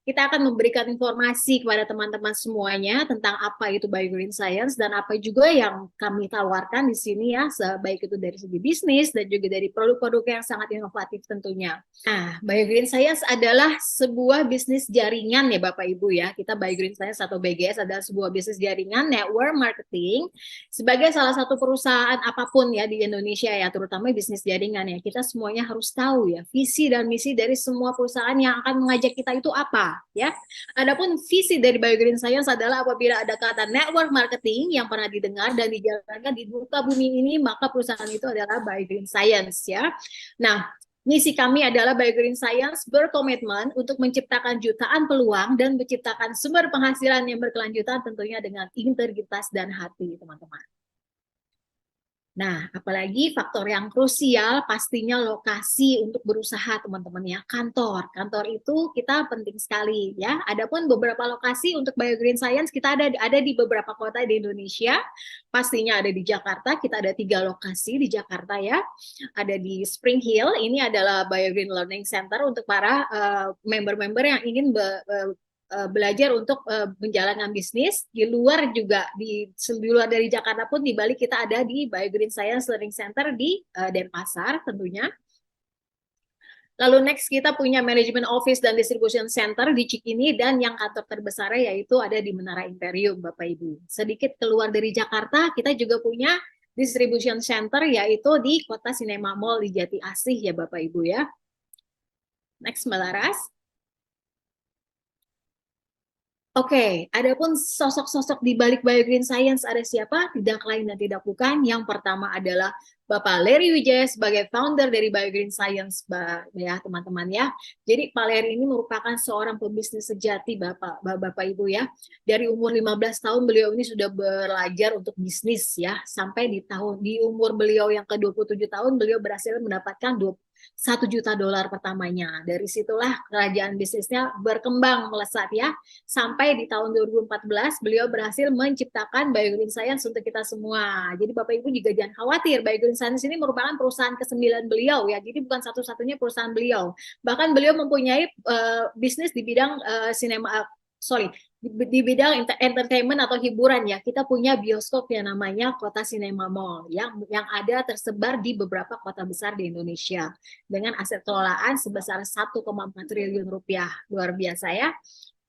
kita akan memberikan informasi kepada teman-teman semuanya tentang apa itu Biogreen Science dan apa juga yang kami tawarkan di sini ya, baik itu dari segi bisnis dan juga dari produk-produk yang sangat inovatif tentunya. Nah, Biogreen Science adalah sebuah bisnis jaringan ya Bapak Ibu ya. Kita Biogreen Science atau BGS adalah sebuah bisnis jaringan network marketing sebagai salah satu perusahaan apapun ya di Indonesia ya, terutama bisnis jaringan ya. Kita semuanya harus tahu ya visi dan misi dari semua perusahaan yang akan mengajak kita itu apa ya. Adapun visi dari Biogreen Science adalah apabila ada kata network marketing yang pernah didengar dan dijalankan di muka bumi ini, maka perusahaan itu adalah Biogreen Science ya. Nah, misi kami adalah Biogreen Science berkomitmen untuk menciptakan jutaan peluang dan menciptakan sumber penghasilan yang berkelanjutan tentunya dengan integritas dan hati, teman-teman. Nah, apalagi faktor yang krusial pastinya lokasi untuk berusaha teman-teman ya, kantor. Kantor itu kita penting sekali ya. Adapun beberapa lokasi untuk Biogreen Science kita ada di beberapa kota di Indonesia. Pastinya ada di Jakarta, kita ada 3 lokasi di Jakarta ya. Ada di Spring Hill, ini adalah Biogreen Learning Center untuk para member-member yang ingin belajar untuk menjalankan bisnis di luar juga di luar dari Jakarta pun di Bali kita ada di Biogreen Science Learning Center di Denpasar tentunya. Lalu next kita punya Management Office dan Distribution Center di Cikini dan yang kantor terbesar yaitu ada di Menara Imperium Bapak Ibu. Sedikit keluar dari Jakarta kita juga punya Distribution Center yaitu di Kota Sinema Mall di Jati Asih ya Bapak Ibu ya. Next Mbak Laras. Oke, adapun sosok-sosok di balik Biogreen Science ada siapa? Tidak lain dan tidak bukan. Yang pertama adalah Bapak Larry Wijaya sebagai founder dari Biogreen Science, ya teman-teman ya. Jadi Pak Larry ini merupakan seorang pebisnis sejati Bapak Ibu ya. Dari umur 15 tahun beliau ini sudah belajar untuk bisnis ya. Sampai di umur beliau yang ke-27 tahun beliau berhasil mendapatkan 1 juta dolar pertamanya. Dari situlah kerajaan bisnisnya berkembang melesat ya. Sampai di tahun 2014 beliau berhasil menciptakan Biogreen Science untuk kita semua. Jadi Bapak Ibu juga jangan khawatir, Biogreen Science ini merupakan perusahaan ke-9 beliau ya. Jadi bukan satu-satunya perusahaan beliau. Bahkan beliau mempunyai bisnis di bidang di bidang entertainment atau hiburan ya. Kita punya bioskop yang namanya Kota Sinema Mall yang ada tersebar di beberapa kota besar di Indonesia dengan aset kelolaan sebesar 1,4 triliun rupiah. Luar biasa ya.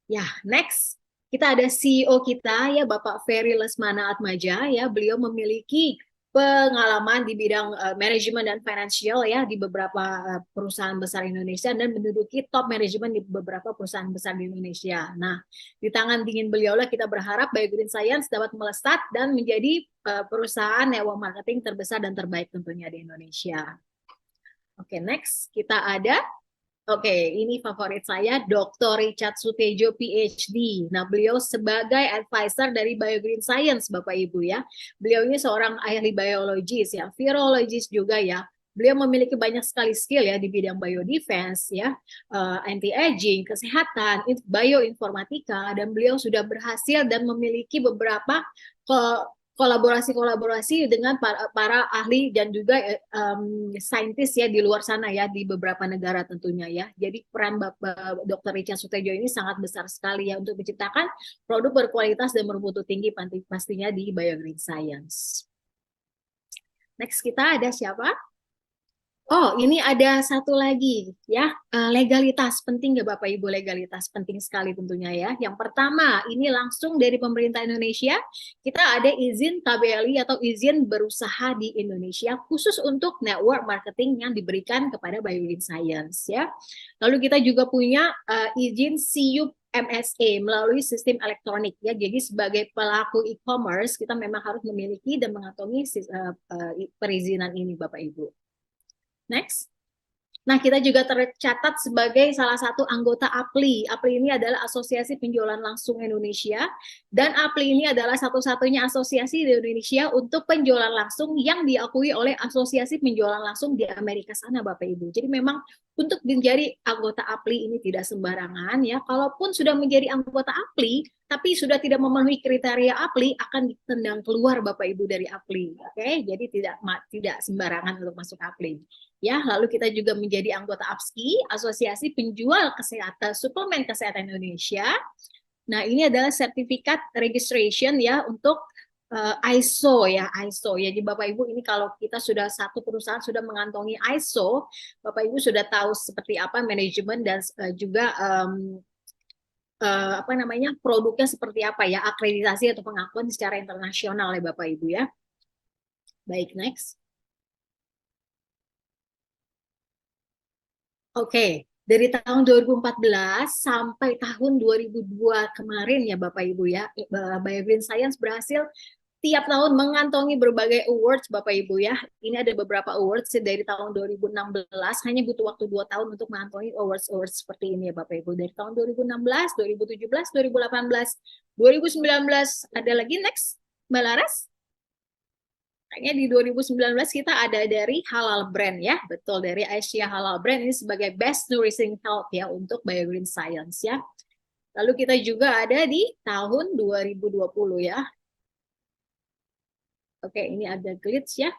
Ya, next kita ada CEO kita ya Bapak Ferry Lesmana Atmaja ya. Beliau memiliki pengalaman di bidang manajemen dan financial ya di beberapa perusahaan besar Indonesia dan menduduki top manajemen di beberapa perusahaan besar di Indonesia. Nah, di tangan dingin beliau lah kita berharap Biogreen Science dapat melesat dan menjadi perusahaan network marketing terbesar dan terbaik tentunya di Indonesia. Oke, next kita ada ini favorit saya, Dr. Richard Sutejo, PhD. Nah, beliau sebagai advisor dari Biogreen Science, Bapak Ibu ya. Beliau ini seorang ahli biologis ya, virologis juga ya. Beliau memiliki banyak sekali skill ya di bidang biodefense ya, anti-aging, kesehatan, bioinformatika, dan beliau sudah berhasil dan memiliki beberapa kolaborasi dengan para ahli dan juga saintis ya di luar sana ya di beberapa negara tentunya ya. Jadi peran Dr. Richard Sutejo ini sangat besar sekali ya untuk menciptakan produk berkualitas dan bermutu tinggi pastinya di Biogreen Science. Next kita ada siapa? Oh, ini ada satu lagi ya, legalitas penting ya Bapak Ibu, legalitas penting sekali tentunya ya. Yang pertama, ini langsung dari pemerintah Indonesia, kita ada izin KBLI atau izin berusaha di Indonesia khusus untuk network marketing yang diberikan kepada Biogreen Science ya. Lalu kita juga punya izin CUP MSA melalui sistem elektronik ya. Jadi sebagai pelaku e-commerce kita memang harus memiliki dan mengantongi perizinan ini Bapak Ibu. Next. Nah, kita juga tercatat sebagai salah satu anggota APLI. APLI ini adalah Asosiasi Penjualan Langsung Indonesia, dan APLI ini adalah satu-satunya asosiasi di Indonesia untuk penjualan langsung yang diakui oleh Asosiasi Penjualan Langsung di Amerika sana, Bapak Ibu. Jadi memang untuk menjadi anggota APLI ini tidak sembarangan ya. Kalaupun sudah menjadi anggota APLI, tapi sudah tidak memenuhi kriteria APLI akan ditendang keluar Bapak Ibu dari APLI. Oke, jadi tidak sembarangan untuk masuk APLI. Ya, lalu kita juga menjadi anggota APSKI, Asosiasi Penjual Kesehatan Suplemen Kesehatan Indonesia. Nah, ini adalah sertifikat registration ya untuk ISO ya, ISO ya. Jadi Bapak Ibu ini kalau kita sudah satu perusahaan sudah mengantongi ISO, Bapak Ibu sudah tahu seperti apa manajemen dan juga apa namanya produknya seperti apa ya, akreditasi atau pengakuan secara internasional ya Bapak Ibu ya. Baik, next. Oke, dari tahun 2014 sampai tahun 2002 kemarin ya Bapak Ibu ya, BioGreen Science berhasil tiap tahun mengantongi berbagai awards Bapak Ibu ya. Ini ada beberapa awards dari tahun 2016, hanya butuh waktu 2 tahun untuk mengantongi awards seperti ini ya Bapak Ibu. Dari tahun 2016, 2017, 2018, 2019, ada lagi next, Mbak Laras? Kayaknya di 2019 kita ada dari Halal Brand ya, betul, dari Asia Halal Brand ini sebagai Best Nourishing Health ya untuk BioGreen Science ya. Lalu kita juga ada di tahun 2020 ya. Oke, ini ada glitch ya.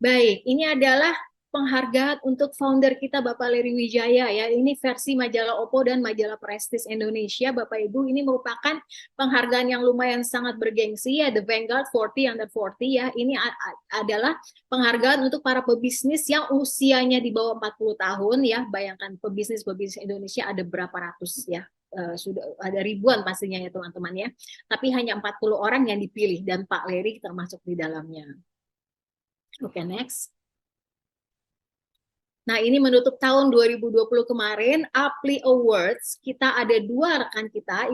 Baik, ini adalah penghargaan untuk founder kita Bapak Leri Wijaya ya. Ini versi majalah Oppo dan majalah Prestige Indonesia. Bapak Ibu, ini merupakan penghargaan yang lumayan sangat bergengsi ya, The Vanguard 40 Under 40 ya. Ini adalah penghargaan untuk para pebisnis yang usianya di bawah 40 tahun ya. Bayangkan pebisnis-pebisnis Indonesia ada berapa ratus ya. Sudah ada ribuan pastinya ya teman-teman ya. Tapi hanya 40 orang yang dipilih dan Pak Leri termasuk di dalamnya. Oke, next. Nah, ini menutup tahun 2020 kemarin, APLI Awards, kita ada 2 rekan kita,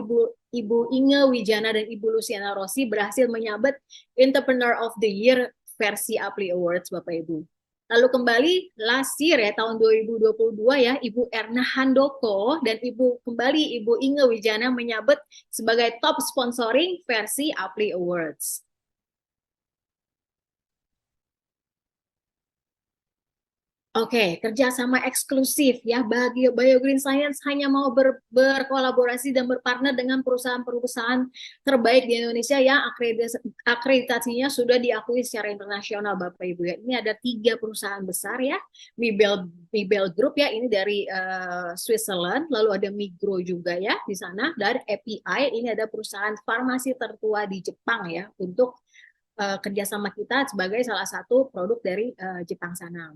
Ibu Inge Wijana dan Ibu Luciana Rossi berhasil menyabet Entrepreneur of the Year versi APLI Awards, Bapak Ibu. Lalu kembali last year ya, tahun 2022 ya, Ibu Erna Handoko dan Ibu Inge Wijana menyabet sebagai top sponsoring versi APLI Awards. Oke, kerjasama eksklusif ya. Bagi BioGreen Science hanya mau berkolaborasi dan berpartner dengan perusahaan-perusahaan terbaik di Indonesia yang akreditasinya sudah diakui secara internasional, Bapak Ibu ya. Ini ada 3 perusahaan besar ya. Mibel Group ya, ini dari Switzerland. Lalu ada Migro juga ya di sana. Dan API, ini ada perusahaan farmasi tertua di Jepang ya untuk kerjasama kita sebagai salah satu produk dari Jepang sana.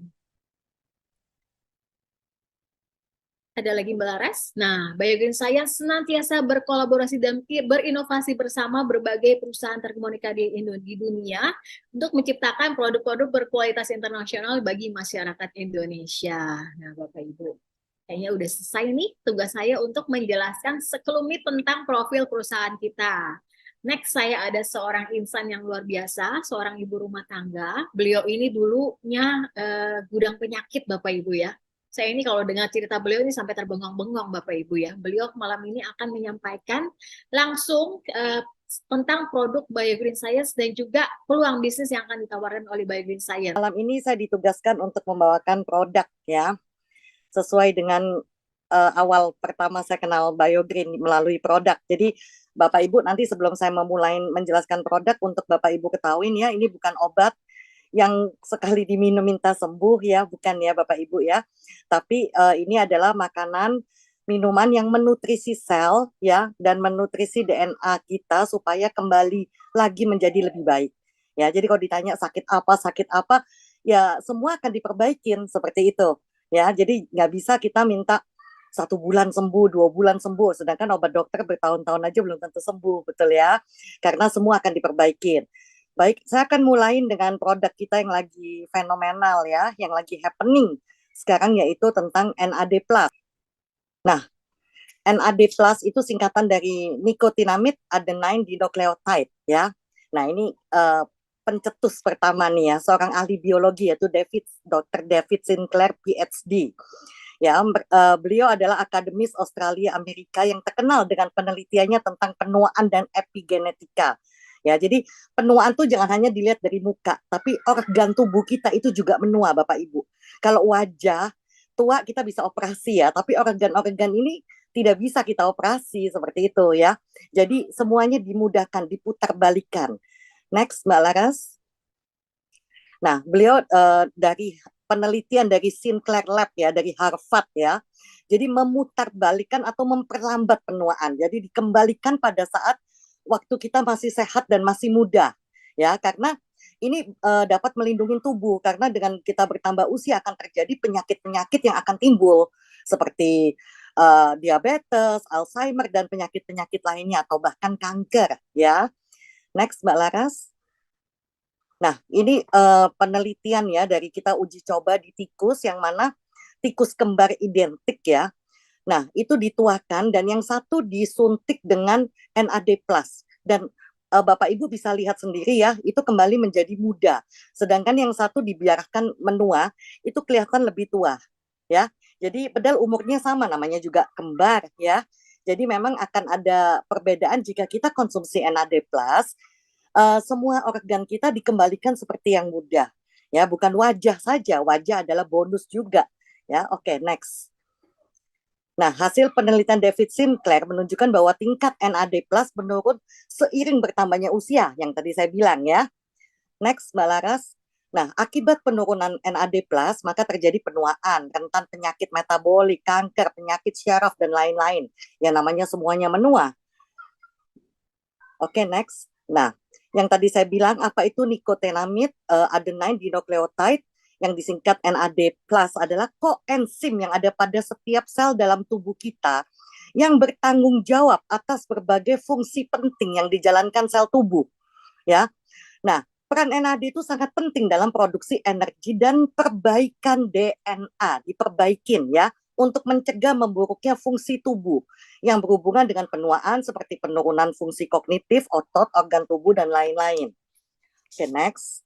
Ada lagi Mbak Laras. Nah, BioGreen Science senantiasa berkolaborasi dan berinovasi bersama berbagai perusahaan terkomunikasi di dunia untuk menciptakan produk-produk berkualitas internasional bagi masyarakat Indonesia. Nah, Bapak Ibu, kayaknya udah selesai nih tugas saya untuk menjelaskan sekelumit tentang profil perusahaan kita. Next, saya ada seorang insan yang luar biasa, seorang ibu rumah tangga. Beliau ini dulunya gudang penyakit, Bapak Ibu ya. Saya ini kalau dengar cerita beliau ini sampai terbengong-bengong Bapak Ibu ya. Beliau malam ini akan menyampaikan langsung tentang produk BioGreen Science dan juga peluang bisnis yang akan ditawarkan oleh BioGreen Science. Malam ini saya ditugaskan untuk membawakan produk ya, sesuai dengan awal pertama saya kenal BioGreen melalui produk. Jadi Bapak Ibu nanti sebelum saya memulai menjelaskan produk, untuk Bapak Ibu ketahuin ya, ini bukan obat yang sekali diminum minta sembuh ya, bukan ya Bapak Ibu ya. Tapi ini adalah makanan, minuman yang menutrisi sel ya, dan menutrisi DNA kita supaya kembali lagi menjadi lebih baik. Ya, jadi kalau ditanya sakit apa, ya semua akan diperbaikin seperti itu. Ya, jadi nggak bisa kita minta 1 bulan sembuh, 2 bulan sembuh, sedangkan obat dokter bertahun-tahun aja belum tentu sembuh, betul ya? Karena semua akan diperbaikin. Baik, saya akan mulai dengan produk kita yang lagi fenomenal ya, yang lagi happening sekarang, yaitu tentang NAD+. Nah, NAD+ itu singkatan dari nicotinamide adenine dinukleotide ya. Nah, ini pencetus pertama nih ya, seorang ahli biologi yaitu Dr. David Sinclair PhD. Ya, beliau adalah akademis Australia Amerika yang terkenal dengan penelitiannya tentang penuaan dan epigenetika. Ya, jadi penuaan tuh jangan hanya dilihat dari muka, tapi organ tubuh kita itu juga menua, Bapak Ibu. Kalau wajah tua kita bisa operasi ya, tapi organ-organ ini tidak bisa kita operasi seperti itu ya. Jadi semuanya dimudahkan, diputarbalikkan. Next, Mbak Laras. Nah, beliau dari penelitian dari Sinclair Lab ya, dari Harvard ya. Jadi memutarbalikkan atau memperlambat penuaan. Jadi dikembalikan pada saat waktu kita masih sehat dan masih muda ya, karena ini dapat melindungi tubuh karena dengan kita bertambah usia akan terjadi penyakit-penyakit yang akan timbul seperti diabetes, Alzheimer dan penyakit-penyakit lainnya atau bahkan kanker ya. Next Mbak Laras. Nah, ini penelitian ya dari kita uji coba di tikus yang mana tikus kembar identik ya. Nah, itu dituakan dan yang satu disuntik dengan NAD+. Dan Bapak Ibu bisa lihat sendiri ya, itu kembali menjadi muda. Sedangkan yang satu dibiarkan menua, itu kelihatan lebih tua. Ya, jadi padahal umurnya sama, namanya juga kembar ya. Jadi memang akan ada perbedaan jika kita konsumsi NAD+, semua organ kita dikembalikan seperti yang muda. Ya, bukan wajah saja, wajah adalah bonus juga. Ya, oke, next. Nah, hasil penelitian David Sinclair menunjukkan bahwa tingkat NAD+ menurun seiring bertambahnya usia, yang tadi saya bilang ya. Next, Mbak Laras. Nah, akibat penurunan NAD+, maka terjadi penuaan, rentan penyakit metabolik, kanker, penyakit syaraf, dan lain-lain. Yang namanya semuanya menua. Oke, next. Nah, yang tadi saya bilang, apa itu nikotinamid adenine dinukleotide, yang disingkat NAD+ adalah koenzim yang ada pada setiap sel dalam tubuh kita yang bertanggung jawab atas berbagai fungsi penting yang dijalankan sel tubuh. Ya, nah peran NAD itu sangat penting dalam produksi energi dan perbaikan DNA, diperbaikin ya untuk mencegah memburuknya fungsi tubuh yang berhubungan dengan penuaan seperti penurunan fungsi kognitif, otot, organ tubuh dan lain-lain. Oke, next.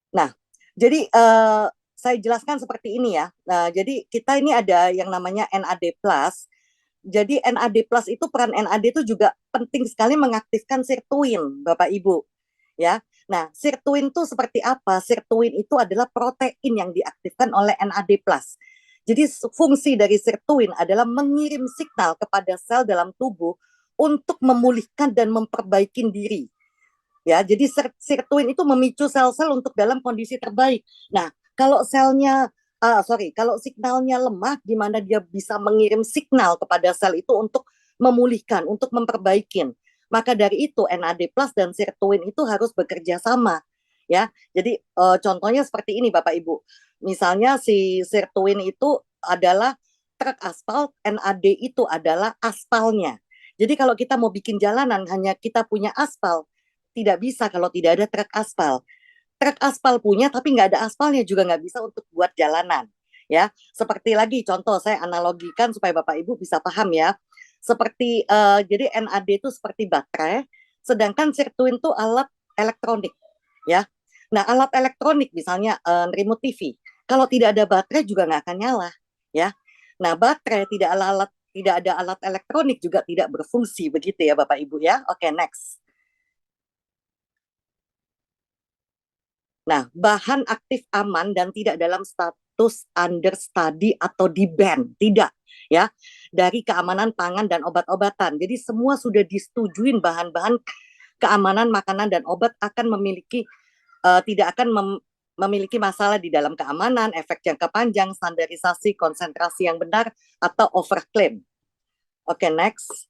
Nah, jadi saya jelaskan seperti ini ya. Nah, jadi kita ini ada yang namanya NAD+. Jadi NAD+ itu peran NAD itu juga penting sekali mengaktifkan sirtuin, Bapak Ibu. Ya. Nah, sirtuin itu seperti apa? Sirtuin itu adalah protein yang diaktifkan oleh NAD+. Jadi fungsi dari sirtuin adalah mengirim signal kepada sel dalam tubuh untuk memulihkan dan memperbaiki diri. Ya, jadi sirtuin itu memicu sel-sel untuk dalam kondisi terbaik. Nah, kalau kalau signalnya lemah, gimana dia bisa mengirim signal kepada sel itu untuk memulihkan, untuk memperbaiki. Maka dari itu NAD+ dan sirtuin itu harus bekerja sama. Ya, jadi contohnya seperti ini Bapak Ibu. Misalnya si sirtuin itu adalah truk aspal, NAD itu adalah aspalnya. Jadi kalau kita mau bikin jalanan hanya kita punya aspal, tidak bisa kalau tidak ada truk aspal. Truk aspal punya tapi nggak ada aspalnya juga nggak bisa untuk buat jalanan. Ya, seperti lagi contoh saya analogikan supaya Bapak Ibu bisa paham ya. Seperti jadi NAD itu seperti baterai, sedangkan sirtuin itu alat elektronik. Ya, nah alat elektronik misalnya remote TV, kalau tidak ada baterai juga nggak akan nyala. Ya, nah baterai tidak ada alat elektronik juga tidak berfungsi begitu ya Bapak Ibu ya. Oke, next. Nah, bahan aktif aman dan tidak dalam status under study atau di ban, tidak ya, dari keamanan pangan dan obat-obatan. Jadi semua sudah disetujuin bahan-bahan keamanan makanan dan obat akan tidak akan memiliki masalah di dalam keamanan, efek jangka panjang, standarisasi, konsentrasi yang benar atau overclaim. Oke, next.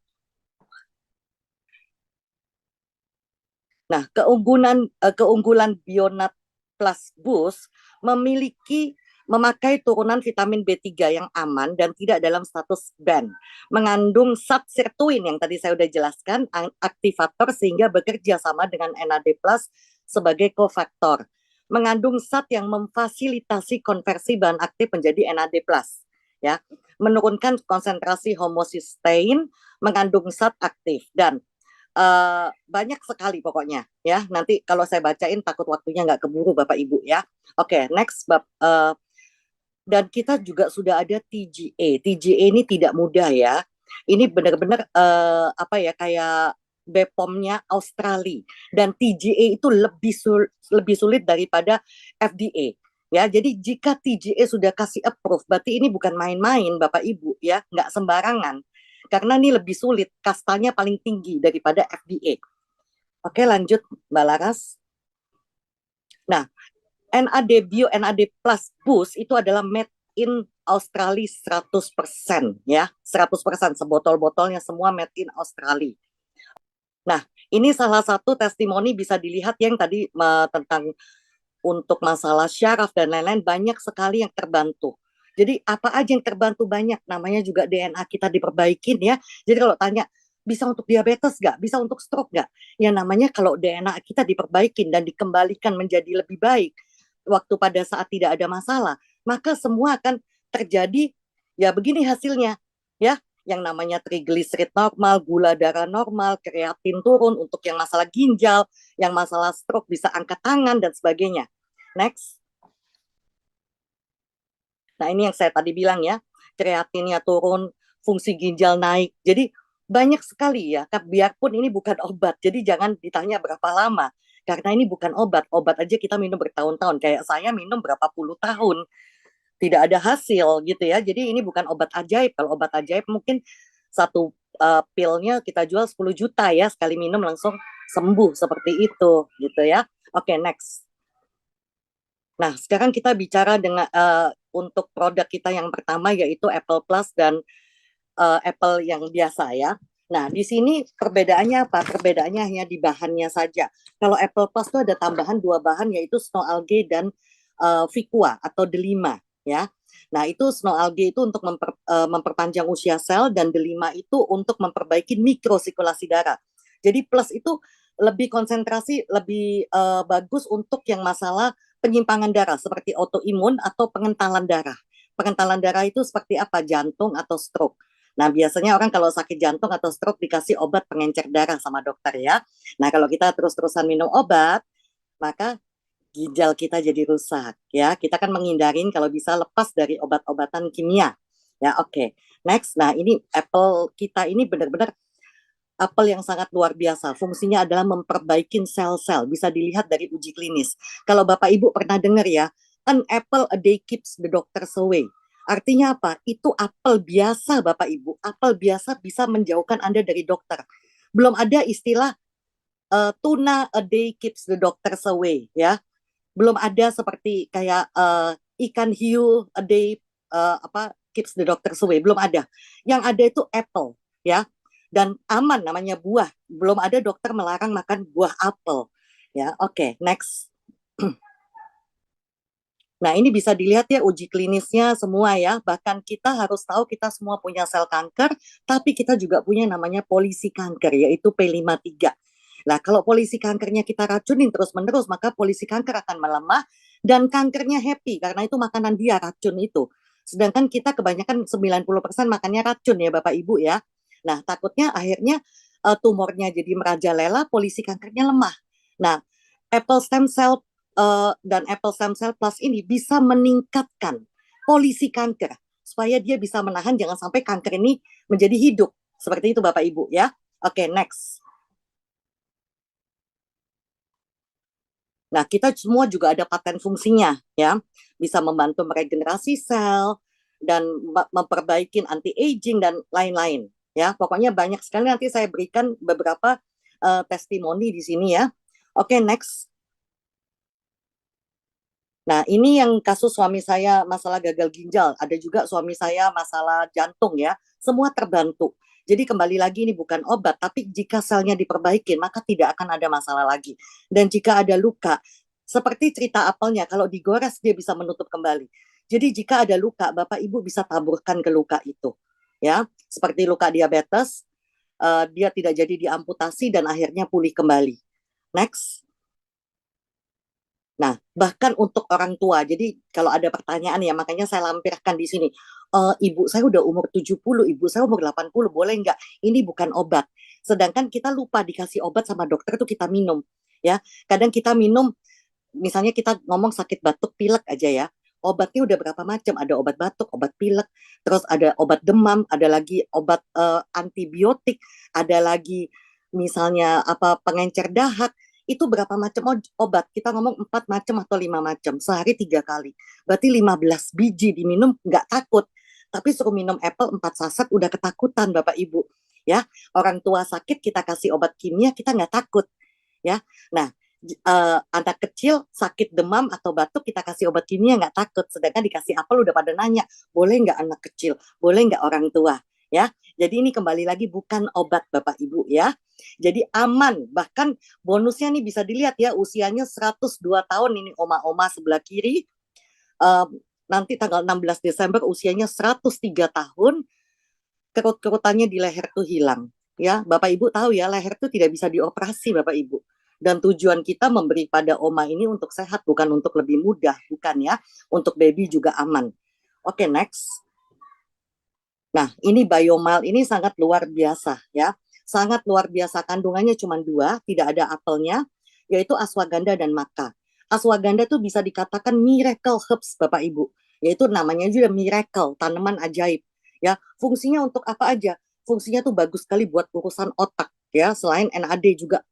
Nah, keunggulan Bionat Plus Boost memakai turunan vitamin B3 yang aman dan tidak dalam status ban. Mengandung zat sirtuin yang tadi saya sudah jelaskan, aktivator sehingga bekerja sama dengan NAD+ sebagai kofaktor. Mengandung zat yang memfasilitasi konversi bahan aktif menjadi NAD+. Ya, menurunkan konsentrasi homocysteine, mengandung zat aktif dan banyak sekali pokoknya ya. Nanti kalau saya bacain takut waktunya nggak keburu Bapak Ibu ya. Oke, next dan kita juga sudah ada TGA. TGA ini tidak mudah ya. Ini benar-benar kayak BPOM-nya Australia dan TGA itu lebih sulit daripada FDA. Ya, jadi jika TGA sudah kasih approve, berarti ini bukan main-main, Bapak Ibu, ya, nggak sembarangan. Karena ini lebih sulit, kastanya paling tinggi daripada FDA. Oke, lanjut, Mbak Laras. Nah, NAD Bio, NAD Plus Boost itu adalah made in Australia 100%, ya, 100%, sebotol-botolnya semua made in Australia. Nah, ini salah satu testimoni bisa dilihat yang tadi tentang untuk masalah syaraf dan lain-lain, banyak sekali yang terbantu. Jadi apa aja yang terbantu banyak, namanya juga DNA kita diperbaikin ya. Jadi kalau tanya, bisa untuk diabetes nggak? Bisa untuk stroke nggak? Ya namanya kalau DNA kita diperbaikin dan dikembalikan menjadi lebih baik, waktu pada saat tidak ada masalah, maka semua akan terjadi, ya begini hasilnya. Ya, yang namanya trigliserid normal, gula darah normal, kreatin turun untuk yang masalah ginjal, yang masalah stroke bisa angkat tangan dan sebagainya. Next. Nah, ini yang saya tadi bilang ya, kreatinnya turun, fungsi ginjal naik. Jadi banyak sekali ya, biarpun ini bukan obat. Jadi jangan ditanya berapa lama. Karena ini bukan obat. Obat aja kita minum bertahun-tahun. Kayak saya minum berapa puluh tahun. Tidak ada hasil gitu ya. Jadi ini bukan obat ajaib. Kalau obat ajaib mungkin satu pilnya kita jual 10 juta ya. Sekali minum langsung sembuh seperti itu gitu ya. Oke, next. Nah, sekarang kita bicara dengan untuk produk kita yang pertama yaitu Apple Plus dan Apple yang biasa ya. Nah, di sini perbedaannya apa? Perbedaannya hanya di bahannya saja. Kalau Apple Plus itu ada tambahan dua bahan yaitu snow algae dan Vicua atau delima ya. Nah, itu snow algae itu untuk memperpanjang usia sel dan delima itu untuk memperbaiki mikrosirkulasi darah. Jadi plus itu lebih konsentrasi, lebih bagus untuk yang masalah penyimpangan darah seperti autoimun atau pengentalan darah. Pengentalan darah itu seperti apa? Jantung atau stroke. Nah, biasanya orang kalau sakit jantung atau stroke dikasih obat pengencer darah sama dokter ya. Nah, kalau kita terus-terusan minum obat, maka ginjal kita jadi rusak ya. Kita kan menghindarin kalau bisa lepas dari obat-obatan kimia. Ya, oke. Okay. Next. Nah, ini Apple kita ini benar-benar apel yang sangat luar biasa. Fungsinya adalah memperbaiki sel-sel. Bisa dilihat dari uji klinis. Kalau Bapak Ibu pernah dengar ya, an apple a day keeps the doctors away. Artinya apa? Itu apel biasa Bapak Ibu. Apel biasa bisa menjauhkan Anda dari dokter. Belum ada istilah tuna a day keeps the doctors away ya. Belum ada seperti kayak ikan hiu a day keeps the doctors away. Belum ada. Yang ada itu apple ya, dan aman namanya buah. Belum ada dokter melarang makan buah apel. Ya, oke, okay, next. Nah, ini bisa dilihat ya uji klinisnya semua ya. Bahkan kita harus tahu kita semua punya sel kanker, tapi kita juga punya namanya polisi kanker, yaitu P53. Nah, kalau polisi kankernya kita racunin terus-menerus, maka polisi kanker akan melemah dan kankernya happy karena itu makanan dia racun itu. Sedangkan kita kebanyakan 90% makannya racun ya Bapak Ibu ya. Nah, takutnya akhirnya tumornya jadi merajalela, polisi kankernya lemah. Nah, Apple stem cell dan Apple stem cell plus ini bisa meningkatkan polisi kanker supaya dia bisa menahan jangan sampai kanker ini menjadi hidup. Seperti itu Bapak Ibu ya. Oke, next. Nah, kita semua juga ada paten fungsinya ya. Bisa membantu meregenerasi sel dan memperbaiki anti-aging dan lain-lain ya. Pokoknya banyak sekali, nanti saya berikan beberapa testimoni di sini ya. Oke, next. Nah, ini yang kasus suami saya masalah gagal ginjal. Ada juga suami saya masalah jantung ya. Semua terbantu. Jadi kembali lagi ini bukan obat, tapi jika selnya diperbaiki, maka tidak akan ada masalah lagi. Dan jika ada luka, seperti cerita apelnya, kalau digores dia bisa menutup kembali. Jadi jika ada luka, Bapak Ibu bisa taburkan ke luka itu. Ya, seperti luka diabetes, dia tidak jadi diamputasi dan akhirnya pulih kembali. Next. Nah, bahkan untuk orang tua. Jadi kalau ada pertanyaan ya, makanya saya lampirkan di sini. Ibu saya udah umur 70, ibu saya umur 80, boleh nggak? Ini bukan obat. Sedangkan kita lupa dikasih obat sama dokter tuh kita minum. Ya, kadang kita minum, misalnya kita ngomong sakit batuk pilek aja ya. Obatnya udah berapa macam? Ada obat batuk, obat pilek, terus ada obat demam, ada lagi obat antibiotik, ada lagi misalnya apa pengencer dahak. itu berapa macam obat? Kita ngomong 4 macam atau 5 macam, sehari 3 kali. Berarti 15 biji diminum nggak takut. Tapi suruh minum apple 4 saset udah ketakutan Bapak Ibu. Ya, orang tua sakit kita kasih obat kimia kita nggak takut. Ya, nah anak kecil sakit demam atau batuk kita kasih obat kimia nggak takut, sedangkan dikasih apel udah pada nanya boleh nggak anak kecil, boleh nggak orang tua, ya. Jadi ini kembali lagi bukan obat Bapak Ibu ya, jadi aman. Bahkan bonusnya nih bisa dilihat ya, usianya 102 tahun ini oma-oma sebelah kiri. Nanti tanggal 16 Desember usianya 103 tahun, kerut-kerutannya di leher tuh hilang. Ya, Bapak Ibu tahu ya, leher tuh tidak bisa dioperasi Bapak Ibu. Dan tujuan kita memberi pada oma ini untuk sehat, bukan untuk lebih mudah, bukan ya. Untuk baby juga aman. Oke, next. Nah, ini biomal ini sangat luar biasa ya. Sangat luar biasa, kandungannya cuma 2, tidak ada apelnya, yaitu ashwagandha dan maca. Ashwagandha tuh bisa dikatakan miracle herbs Bapak Ibu. Yaitu namanya juga miracle, tanaman ajaib. Ya, fungsinya untuk apa aja? Fungsinya tuh bagus sekali buat urusan otak ya. Selain NAD juga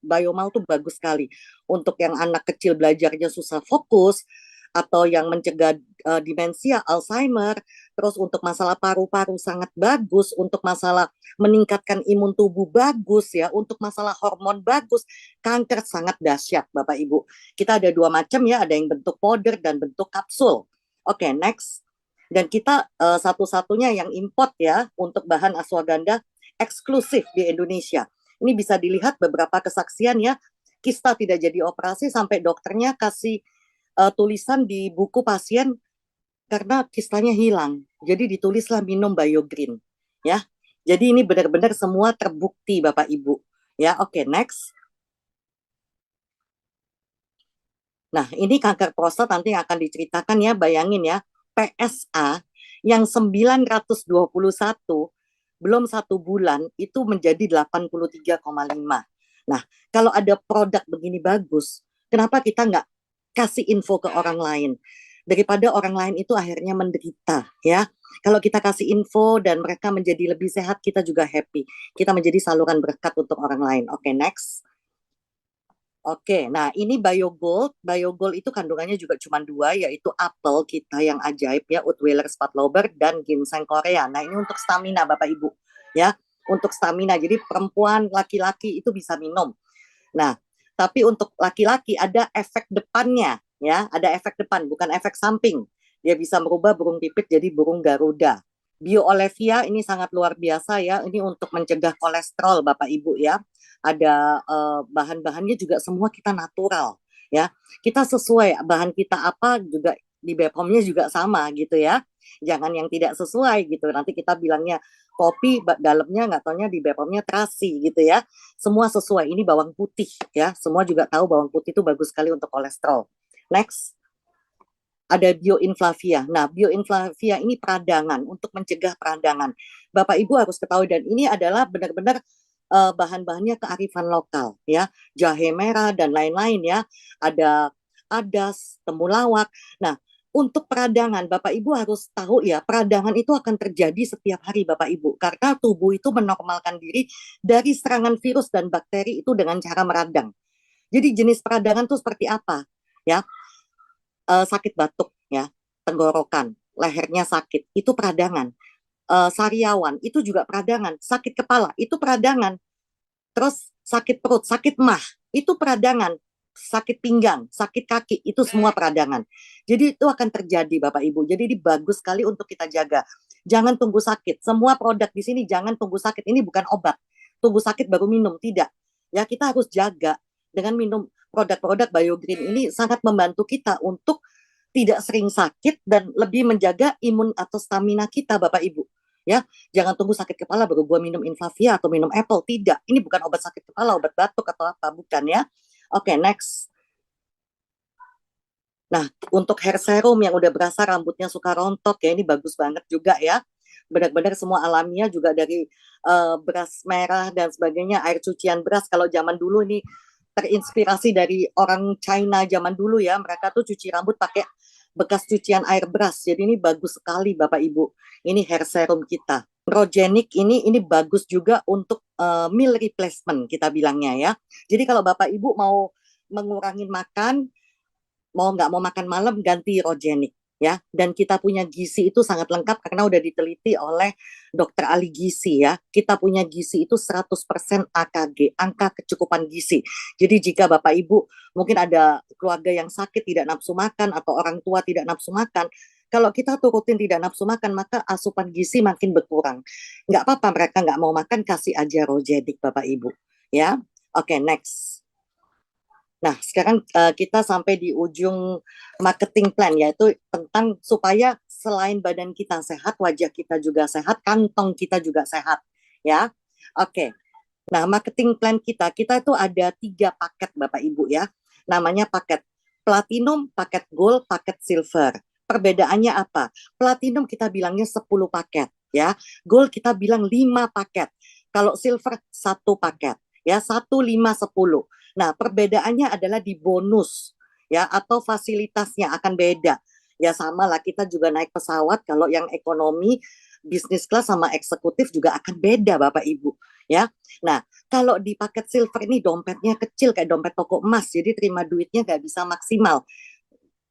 biomal tuh bagus sekali untuk yang anak kecil belajarnya susah fokus atau yang mencegah demensia, Alzheimer, terus untuk masalah paru-paru sangat bagus, untuk masalah meningkatkan imun tubuh bagus ya, untuk masalah hormon bagus, kanker sangat dahsyat Bapak Ibu. Kita ada 2 macam ya, ada yang bentuk powder dan bentuk kapsul. Oke, next. Dan kita satu-satunya yang import ya untuk bahan ashwagandha eksklusif di Indonesia. Ini bisa dilihat beberapa kesaksian ya, kista tidak jadi operasi sampai dokternya kasih tulisan di buku pasien karena kistanya hilang. Jadi ditulislah minum BioGreen ya. Jadi ini benar-benar semua terbukti Bapak Ibu. Ya, oke, next. Nah, ini kanker prostat nanti akan diceritakan ya, bayangin ya. PSA yang 921 belum 1 bulan itu menjadi 83,5. Nah, kalau ada produk begini bagus, kenapa kita nggak kasih info ke orang lain? Daripada orang lain itu akhirnya menderita ya. Kalau kita kasih info dan mereka menjadi lebih sehat, kita juga happy. Kita menjadi saluran berkat untuk orang lain. Oke, next. Oke, nah ini BioGold. BioGold itu kandungannya juga cuma 2, yaitu apel kita yang ajaib ya, Utwiller Spatlober dan ginseng Korea. Nah ini untuk stamina Bapak Ibu ya, untuk stamina. Jadi perempuan, laki-laki itu bisa minum. Nah, tapi untuk laki-laki ada efek depannya ya, ada efek depan, bukan efek samping. Dia bisa merubah burung pipit jadi burung Garuda. BioOlivia ini sangat luar biasa ya, ini untuk mencegah kolesterol Bapak Ibu ya. Ada bahan-bahannya juga semua kita natural ya. Kita sesuai bahan kita apa juga di BPOM-nya juga sama gitu ya. Jangan yang tidak sesuai gitu. Nanti kita bilangnya kopi dalamnya nggak taunya di BPOM-nya terasi gitu ya. Semua sesuai. Ini bawang putih ya. Semua juga tahu bawang putih itu bagus sekali untuk kolesterol. Next. Ada bioinflavia. Nah, bioinflavia ini peradangan, untuk mencegah peradangan. Bapak Ibu harus ketahui, dan ini adalah benar-benar bahan-bahannya kearifan lokal ya, jahe merah dan lain-lain ya, ada adas, temulawak. Nah, untuk peradangan Bapak Ibu harus tahu ya, peradangan itu akan terjadi setiap hari Bapak Ibu, karena tubuh itu menormalkan diri dari serangan virus dan bakteri itu dengan cara meradang. Jadi jenis peradangan itu seperti apa ya? Sakit batuk ya, tenggorokan, lehernya sakit, itu peradangan. Sariawan itu juga peradangan, sakit kepala itu peradangan, terus sakit perut, sakit mah itu peradangan, sakit pinggang, sakit kaki itu semua peradangan. Jadi itu akan terjadi Bapak Ibu. Jadi ini bagus sekali untuk kita jaga. Jangan tunggu sakit. Semua produk di sini jangan tunggu sakit. Ini bukan obat. Tunggu sakit baru minum, tidak. Ya, kita harus jaga dengan minum produk-produk BioGreen ini, sangat membantu kita untuk tidak sering sakit dan lebih menjaga imun atau stamina kita Bapak Ibu. Ya, jangan tunggu sakit kepala baru gua minum Inflavia atau minum Apple, tidak. Ini bukan obat sakit kepala, obat batuk atau apa, bukan ya. Oke, next. Nah, untuk hair serum yang udah berasa rambutnya suka rontok ya, ini bagus banget juga ya. Benar-benar semua alamiah juga dari beras merah dan sebagainya, air cucian beras. Kalau zaman dulu ini terinspirasi dari orang China zaman dulu ya, mereka tuh cuci rambut pakai bekas cucian air beras. Jadi ini bagus sekali Bapak Ibu. Ini hair serum kita Progenic ini bagus juga untuk meal replacement kita bilangnya ya. Jadi kalau Bapak Ibu mau mengurangi makan, mau nggak mau makan malam ganti Rogenic ya. Dan kita punya gizi itu sangat lengkap karena udah diteliti oleh dokter ahli gizi ya. Kita punya gizi itu 100% AKG, angka kecukupan gizi. Jadi jika Bapak Ibu mungkin ada keluarga yang sakit tidak nafsu makan atau orang tua tidak nafsu makan, kalau kita turutin tidak nafsu makan, maka asupan gizi makin berkurang. Nggak apa-apa mereka nggak mau makan, kasih aja Rogenic Bapak Ibu. Ya, oke, next. Nah, sekarang kita sampai di ujung marketing plan, yaitu tentang supaya selain badan kita sehat, wajah kita juga sehat, kantong kita juga sehat. Ya, oke. Nah, marketing plan kita itu ada 3 paket Bapak Ibu ya. Namanya paket platinum, paket gold, paket silver. Perbedaannya apa? Platinum kita bilangnya 10 paket ya. Gold kita bilang 5 paket. Kalau silver 1 paket ya, 1, 5, 10. Nah, perbedaannya adalah di bonus ya atau fasilitasnya akan beda. Ya sama lah kita juga naik pesawat, kalau yang ekonomi, bisnis kelas sama eksekutif juga akan beda Bapak Ibu ya. Nah, kalau di paket silver ini dompetnya kecil kayak dompet toko emas, jadi terima duitnya nggak bisa maksimal.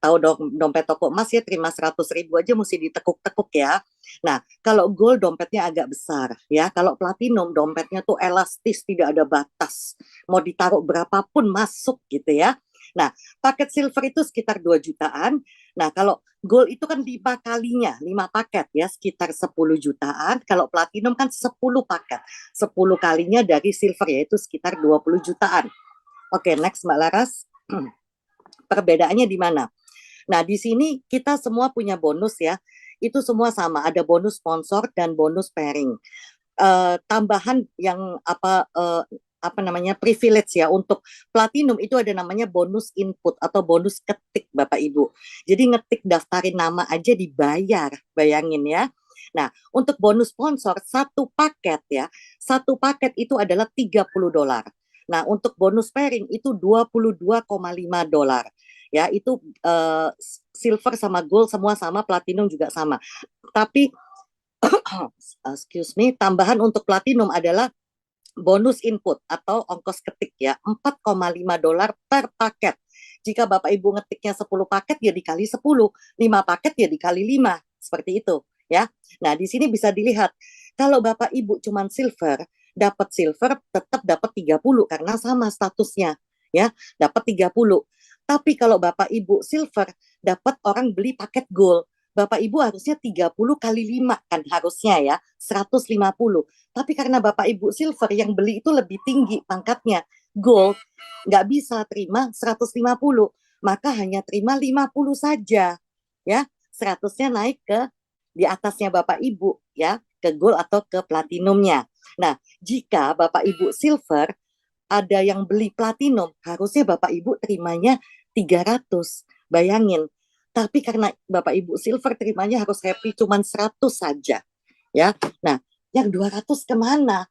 Tahu dong dompet toko emas ya, terima 100.000 aja mesti ditekuk-tekuk ya. Nah, kalau gold dompetnya agak besar ya. Kalau platinum dompetnya tuh elastis, tidak ada batas. Mau ditaruh berapapun masuk gitu ya. Nah, paket silver itu sekitar 2 jutaan. Nah, kalau gold itu kan 5 kalinya, 5 paket ya, sekitar 10 jutaan. Kalau platinum kan 10 paket. 10 kalinya dari silver yaitu sekitar 20 jutaan. Oke, next Mbak Laras. Perbedaannya di mana? Nah, di sini kita semua punya bonus ya. Itu semua sama, ada bonus sponsor dan bonus pairing. Tambahan yang apa namanya privilege ya untuk platinum itu ada namanya bonus input atau bonus ketik Bapak Ibu. Jadi ngetik daftarin nama aja dibayar, bayangin ya. Nah, untuk bonus sponsor satu paket itu adalah $30. Nah, untuk bonus pairing itu $22,5. Ya, itu silver sama gold semua sama, platinum juga sama. Tapi excuse me, tambahan untuk platinum adalah bonus input atau ongkos ketik ya, $4,5 per paket. Jika Bapak Ibu ngetiknya 10 paket ya dikali 10, 5 paket ya dikali 5, seperti itu ya. Nah, di sini bisa dilihat kalau Bapak Ibu cuman silver, dapat silver tetap dapat 30 karena sama statusnya ya, dapat 30. Tapi kalau Bapak Ibu silver, dapat orang beli paket gold. Bapak Ibu harusnya 30 kali 5 kan harusnya ya, 150. Tapi karena Bapak Ibu silver yang beli itu lebih tinggi pangkatnya, gold nggak bisa terima 150, maka hanya terima 50 saja. Ya, 100-nya naik ke di atasnya Bapak Ibu ya, ke gold atau ke platinumnya. Nah, jika Bapak Ibu silver ada yang beli platinum, harusnya Bapak Ibu terimanya 300. Bayangin. Tapi karena Bapak Ibu silver terimanya harus happy cuman 100 saja. Ya. Nah, yang 200 kemana?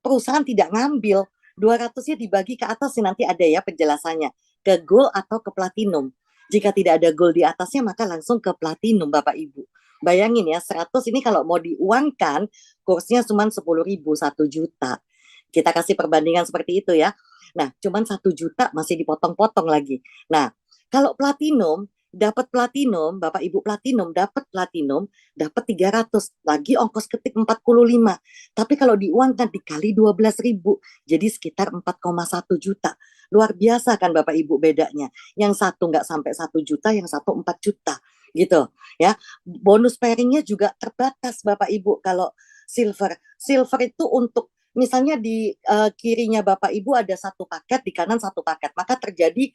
Perusahaan tidak ngambil. 200-nya dibagi ke atas nanti ada ya penjelasannya. Ke gold atau ke platinum. Jika tidak ada gold di atasnya maka langsung ke platinum Bapak Ibu. Bayangin ya, 100 ini kalau mau diuangkan kursnya cuma 10.000, 1 juta. Kita kasih perbandingan seperti itu ya. Nah, cuman 1 juta masih dipotong-potong lagi. Nah, kalau platinum, dapat platinum, Bapak Ibu platinum, dapat 300. Lagi ongkos ketik 45. Tapi kalau diuangkan dikali 12.000, jadi sekitar 4,1 juta. Luar biasa kan Bapak Ibu bedanya. Yang satu nggak sampai 1 juta, yang satu 4 juta. Gitu ya. Bonus pairingnya juga terbatas Bapak Ibu kalau silver. Silver itu untuk misalnya di kirinya Bapak Ibu ada 1 paket, di kanan 1 paket, maka terjadi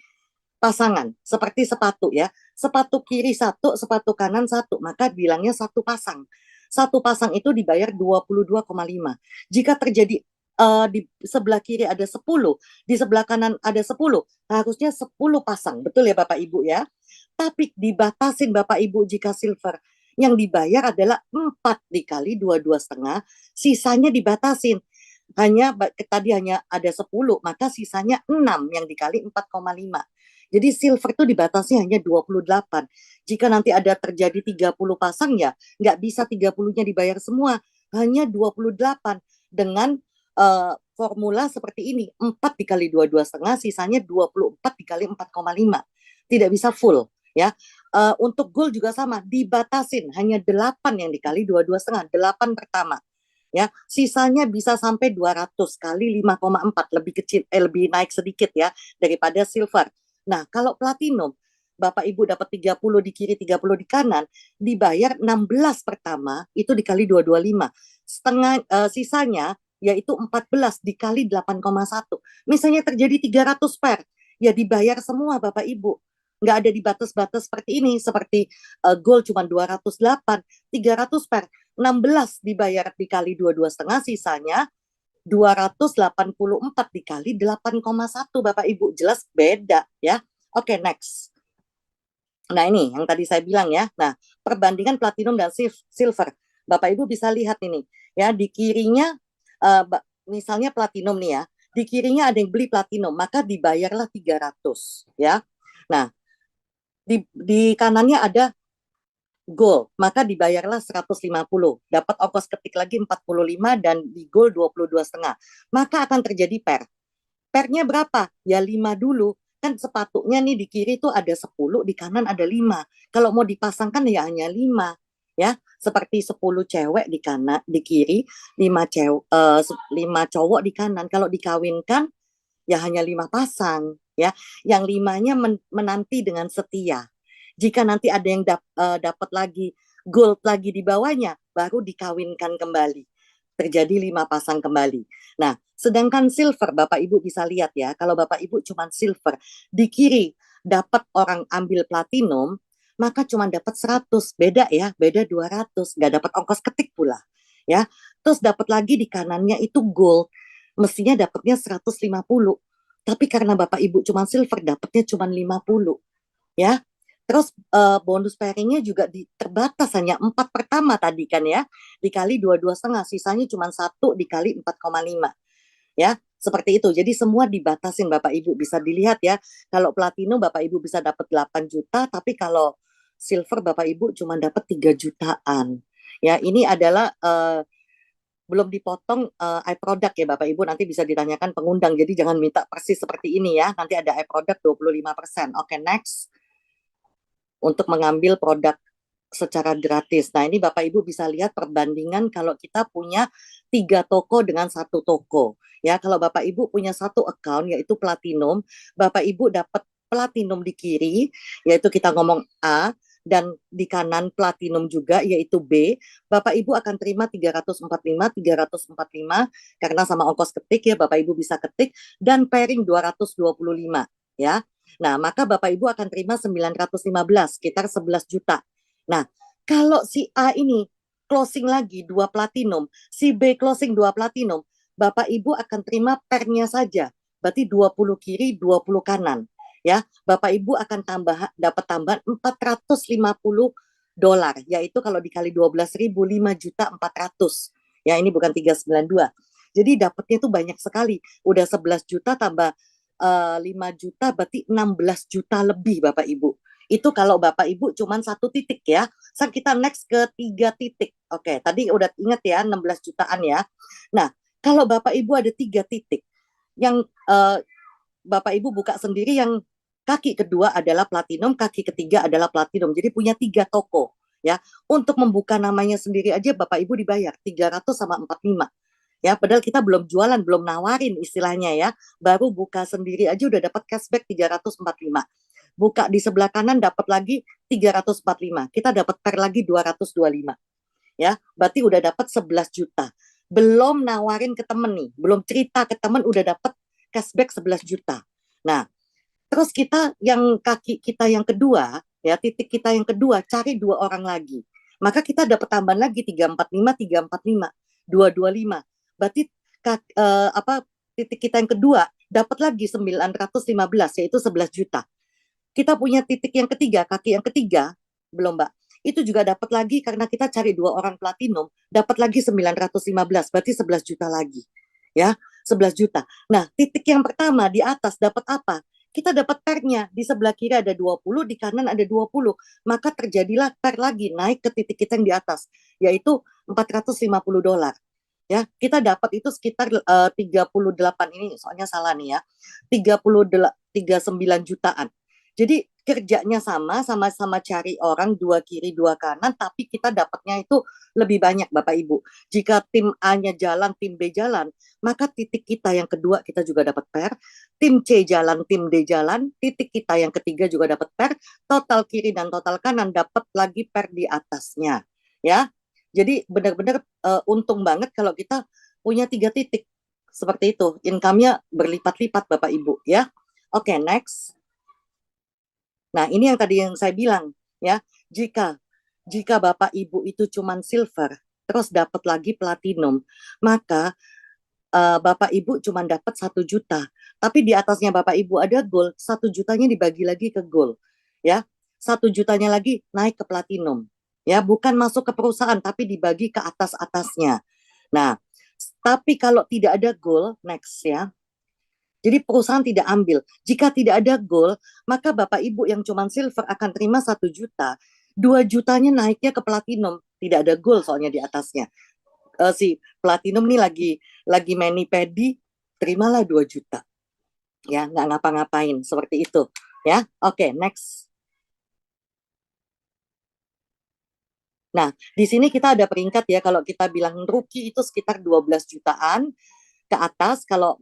pasangan seperti sepatu ya. Sepatu kiri 1, sepatu kanan 1, maka bilangnya 1 pasang. 1 pasang itu dibayar 22,5. Jika terjadi di sebelah kiri ada 10, di sebelah kanan ada 10, harusnya 10 pasang. Betul ya Bapak Ibu ya? Tapi dibatasin Bapak Ibu jika silver. Yang dibayar adalah 4 dikali 22,5, sisanya dibatasin tadi hanya ada 10, maka sisanya 6 yang dikali 4,5. Jadi silver itu dibatasi hanya 28. Jika nanti ada terjadi 30 pasang ya, nggak bisa 30-nya dibayar semua. hanya 28 dengan formula seperti ini, 4 dikali 22,5, sisanya 24 dikali 4,5. Tidak bisa full ya. Untuk goal juga sama, dibatasin hanya 8 yang dikali 22,5, 8 pertama. Ya, sisanya bisa sampai 200 kali 5,4, lebih kecil, lebih naik sedikit ya daripada silver. Nah, kalau platinum Bapak Ibu dapat 30 di kiri, 30 di kanan, dibayar 16 pertama itu dikali 225. Setengah sisanya yaitu 14 dikali 8,1. Misalnya terjadi 300 per, ya dibayar semua Bapak Ibu. Nggak ada di batas-batas seperti ini, seperti gold cuma 208, 300 per, 16 dibayar dikali 22,5, sisanya 284 dikali 8,1 Bapak Ibu. Jelas beda ya. Oke, next. Nah ini yang tadi saya bilang ya. Nah, perbandingan platinum dan silver. Bapak Ibu bisa lihat ini ya, di kirinya misalnya platinum nih ya, di kirinya ada yang beli platinum, maka dibayarlah 300 ya. Nah, di kanannya ada gold, maka dibayarlah 150. Dapat ongkos ketik lagi 45 dan di gold 22,5. Maka akan terjadi per. Pernya berapa? Ya 5 dulu. Kan sepatunya nih di kiri itu ada 10, di kanan ada 5. Kalau mau dipasangkan ya hanya 5. Ya, seperti 10 cewek di kanan, di kiri, 5 cewek, 5 cowok di kanan. Kalau dikawinkan ya hanya 5 pasang, ya. Yang limanya menanti dengan setia. Jika nanti ada yang dapat lagi gold lagi di bawahnya, baru dikawinkan kembali. Terjadi 5 pasang kembali. Nah, sedangkan silver, Bapak Ibu bisa lihat ya, kalau Bapak Ibu cuma silver, di kiri dapat orang ambil platinum, maka cuma dapat 100, beda ya, beda 200, nggak dapat ongkos ketik pula. Ya, terus dapat lagi di kanannya itu gold, mestinya dapatnya 150. Tapi karena Bapak Ibu cuma silver, dapatnya cuma 50. Ya, terus bonus pairingnya juga terbatas, hanya 4 pertama tadi kan ya, dikali 22,5, sisanya cuma 1 dikali 4,5 ya, seperti itu. Jadi semua dibatasin Bapak Ibu, bisa dilihat ya. Kalau platinum Bapak Ibu bisa dapat 8 juta, tapi kalau silver Bapak Ibu cuma dapat 3 jutaan. Ya, ini adalah belum dipotong iProduct ya Bapak Ibu, nanti bisa ditanyakan pengundang. Jadi jangan minta persis seperti ini ya. Nanti ada iProduct 25%. Oke, next. Untuk mengambil produk secara gratis. Nah, ini Bapak Ibu bisa lihat perbandingan kalau kita punya 3 toko dengan 1 toko. Ya, kalau Bapak Ibu punya 1 account yaitu platinum, Bapak Ibu dapat platinum di kiri, yaitu kita ngomong A, dan di kanan platinum juga yaitu B, Bapak Ibu akan terima 345 karena sama ongkos ketik ya, Bapak Ibu bisa ketik, dan pairing 225 ya. Nah, maka Bapak Ibu akan terima 915, sekitar 11 juta. Nah, kalau si A ini closing lagi 2 platinum, si B closing 2 platinum, Bapak Ibu akan terima pernya saja. Berarti 20 kiri, 20 kanan. Ya, Bapak Ibu akan dapat tambahan 450 dolar, yaitu kalau dikali 12.000, 5.400.000. Ya, ini bukan 392. Jadi dapatnya itu banyak sekali. Udah 11 juta tambah 5 juta, berarti 16 juta lebih Bapak Ibu. Itu kalau Bapak Ibu cuma 1 titik ya. Sekarang kita next ke 3 titik. Oke, tadi udah ingat ya 16 jutaan ya. Nah, kalau Bapak Ibu ada 3 titik, yang Bapak Ibu buka sendiri, yang kaki kedua adalah platinum, kaki ketiga adalah platinum. Jadi punya 3 toko ya. Untuk membuka namanya sendiri aja Bapak Ibu dibayar 300 sama 45. Ya, padahal kita belum jualan, belum nawarin istilahnya ya. Baru buka sendiri aja udah dapat cashback 345. Buka di sebelah kanan dapat lagi 345. Kita dapat per lagi 225. Ya, berarti udah dapat 11 juta. Belum nawarin ke temen nih, belum cerita ke temen udah dapat cashback 11 juta. Nah, terus kita yang kaki kita yang kedua, ya, titik kita yang kedua, cari 2 orang lagi. Maka kita dapat tambahan lagi 345, 225. Berarti titik kita yang kedua dapat lagi 915, yaitu 11 juta. Kita punya titik yang ketiga, kaki yang ketiga, belum Mbak, itu juga dapat lagi karena kita cari 2 orang platinum, dapat lagi 915, berarti 11 juta lagi. Ya, 11 juta. Nah, titik yang pertama di atas dapat apa? Kita dapat pernya, di sebelah kiri ada 20, di kanan ada 20. Maka terjadilah per lagi, naik ke titik kita yang di atas, yaitu $450. Ya, kita dapat itu sekitar 38 ini, soalnya salah nih ya. 39 jutaan. Jadi kerjanya sama-sama cari orang dua kiri dua kanan, tapi kita dapatnya itu lebih banyak Bapak Ibu. Jika tim A-nya jalan, tim B jalan, maka titik kita yang kedua kita juga dapat per, tim C jalan, tim D jalan, titik kita yang ketiga juga dapat per, total kiri dan total kanan dapat lagi per di atasnya. Ya, jadi benar-benar untung banget kalau kita punya 3 titik seperti itu. Income-nya berlipat-lipat Bapak Ibu ya. Oke, next. Nah, ini yang tadi yang saya bilang ya. Jika Bapak Ibu itu cuman silver, terus dapat lagi platinum, maka Bapak Ibu cuma dapat 1 juta. Tapi di atasnya Bapak Ibu ada gold, 1 jutanya dibagi lagi ke gold. Ya, 1 jutanya lagi naik ke platinum. Ya, bukan masuk ke perusahaan, tapi dibagi ke atas-atasnya. Nah, tapi kalau tidak ada gold, next ya. Jadi perusahaan tidak ambil. Jika tidak ada gold, maka Bapak Ibu yang cuma silver akan terima 1 juta. 2 jutanya naiknya ke platinum. Tidak ada gold soalnya di atasnya. Si platinum nih lagi mani pedi, terimalah 2 juta. Ya, nggak ngapa-ngapain seperti itu. Ya, oke, next. Nah, di sini kita ada peringkat ya. Kalau kita bilang rookie itu sekitar 12 jutaan ke atas, kalau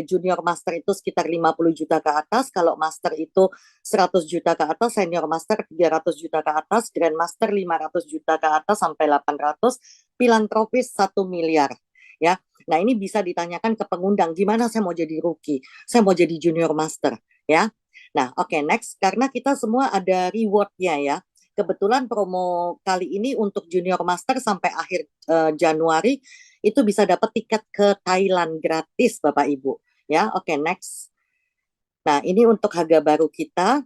junior master itu sekitar 50 juta ke atas, kalau master itu 100 juta ke atas, senior master 300 juta ke atas, grand master 500 juta ke atas sampai 800, filantropis 1 miliar. Ya. Nah, ini bisa ditanyakan ke pengundang, gimana saya mau jadi rookie? Saya mau jadi junior master, ya. Nah, oke, next, karena kita semua ada rewardnya ya. Kebetulan promo kali ini untuk junior master sampai akhir Januari itu bisa dapat tiket ke Thailand gratis Bapak Ibu. Ya, oke, next. Nah, ini untuk harga baru kita.